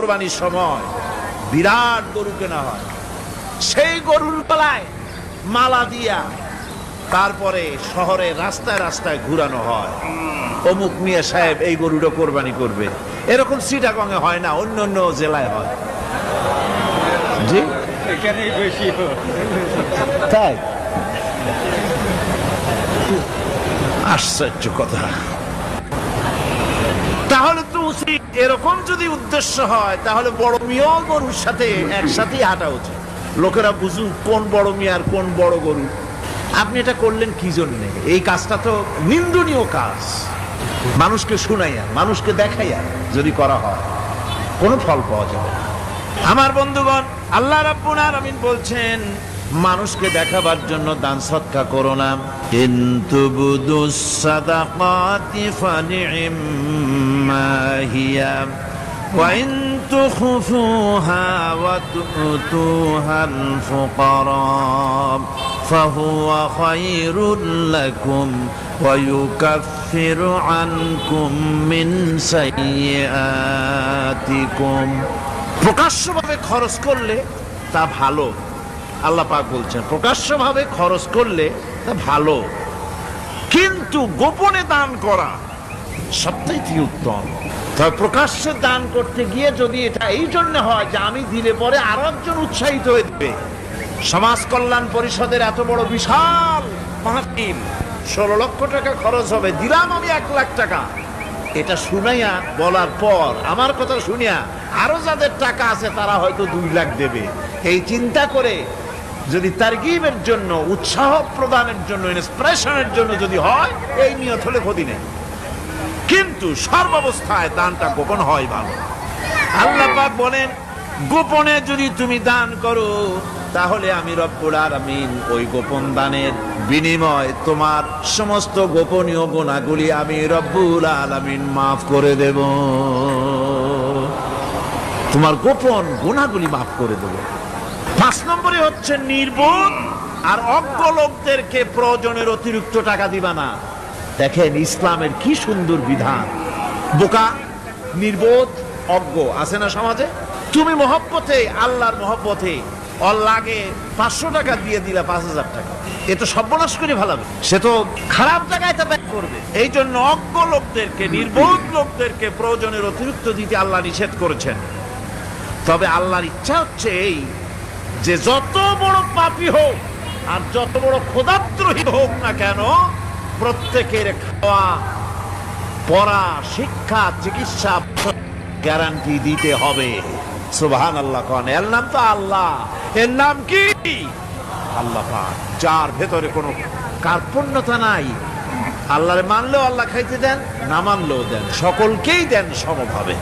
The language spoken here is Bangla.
কোরবানির সময় বিরাট গরু কেনা হয়, সেই গরুর গলায় মালা দিয়া তারপরে শহরে রাস্তায় রাস্তায় ঘুরানো হয়, অমুক মিয়া সাহেব এই গরুটা কোরবানি করবে। এরকম চিটাগং এ হয় না, অন্য অন্য জেলায় হয়। জি, এখানেই বেশি তাই? আশ্চর্য কথা। তাহলে তো উচিত, এরকম যদি উদ্দেশ্য হয় তাহলে বড় মিয়া গরুর সাথে একসাথেই হাঁটা উচিত, লোকেরা বুঝুক কোন বড় মিয়া আর কোন বড় গরু। আপনি এটা করলেন কি জন্যে? এই কাজটা তো নিন্দনীয় কাজ। মানুষকে শুনাইয়া, মানুষকে দেখাইয়া যদি করা হয় কোনো ফল পাওয়া যাবে না। আমার বন্ধুগণ, আল্লাহ রাব্বুল আলামিন বলছেন মানুষকে দেখাবার জন্য দান সদকা করো না, কিন্তু বুদুস সাদাকাতি ফানি'ম্মা হিয়া ওয়া ইন তুখফুহা ওয়া তু'তুহাল ফুকারা ফাহুয়া খায়রুল লাকুম ওয়া ইউকাফিরু আনকুম মিন সাইয়্যাতিকুম। প্রকাশ্যভাবে খরচ করলে তা ভালো, আল্লাহ পাক বলছেন প্রকাশ্যভাবে খরচ করলে তা ভালো, কিন্তু গোপনে দান করা সবথেকে উত্তম। তবে প্রকাশ্যে দান করতে গিয়ে যদি এটা এই জন্য হয় যে আমি দিলে পরে আরো একজন উৎসাহিত হয়ে দেবে, সমাজ কল্যাণ পরিষদের এত বড় বিশাল মাহফিল, 16 লক্ষ টাকা খরচ হবে, দিলাম আমি 1 লাখ টাকা, এটা শুনাইয়া বলার পর আমার কথা শুনিয়া আরো যাদের টাকা আছে তারা হয়তো 2 লাখ দেবে, এই চিন্তা করে যদি তারগিবের জন্য, উৎসাহ প্রদানের জন্য, ইন্সপিরেশনের জন্য যদি হয়, এই নিয়ত হলে ক্ষতি নেই। কিন্তু সর্বাবস্থায় দানটা গোপন হয় ভালো। আল্লাহ পাক বলেন গোপনে যদি তুমি দান করো তাহলে আমি রব্বুল আলামিন ওই গোপন দানের বিনিময় তোমার সমস্ত গোপনীয় গুনাহগুলি আমি রব্বুল আলামিন মাফ করে দেব, তোমার গোপন গুনাহগুলি মাফ করে দেব। 5 নম্বরে হচ্ছে নির্বোধ আর অজ্ঞ লোকদেরকে প্রয়োজনের অতিরিক্ত টাকা দিবা না। দেখেন ইসলামের কি সুন্দর বিধান। বোকা, নির্বোধ, অজ্ঞ আছে না সমাজে? তুমি মহব্বতে, আল্লাহর মহব্বতে ওর লাগে 500 টাকা দিয়ে দিলা 5000 টাকা, এ তো সর্বনাশ করে ভালাবে, সে তো খারাপ জায়গায় তা ব্যয় করবে। এই জন্য অজ্ঞ লোকদেরকে, নির্বোধ লোকদেরকে প্রয়োজনের অতিরিক্ত দিতে আল্লাহ নিষেধ করেছেন। তবে আল্লাহর ইচ্ছা হচ্ছে এই যে যত বড় পাপী হোক আর যত বড় খোদাদ্রোহী হোক না কেন, প্রত্যেকের খাওয়া, পড়া, শিক্ষা, চিকিৎসা গ্যারান্টি দিতে হবে। সুবহানাল্লাহ। কোন এর নাম তো আল্লাহ, এর নাম কি? আল্লাহ পাক, যার ভেতরে কোনো কার্পণ্যতা নাই। আল্লাহরে মানলেও আল্লাহ খাইতে দেন, না মানলেও দেন, সকলকেই দেন সমভাবে।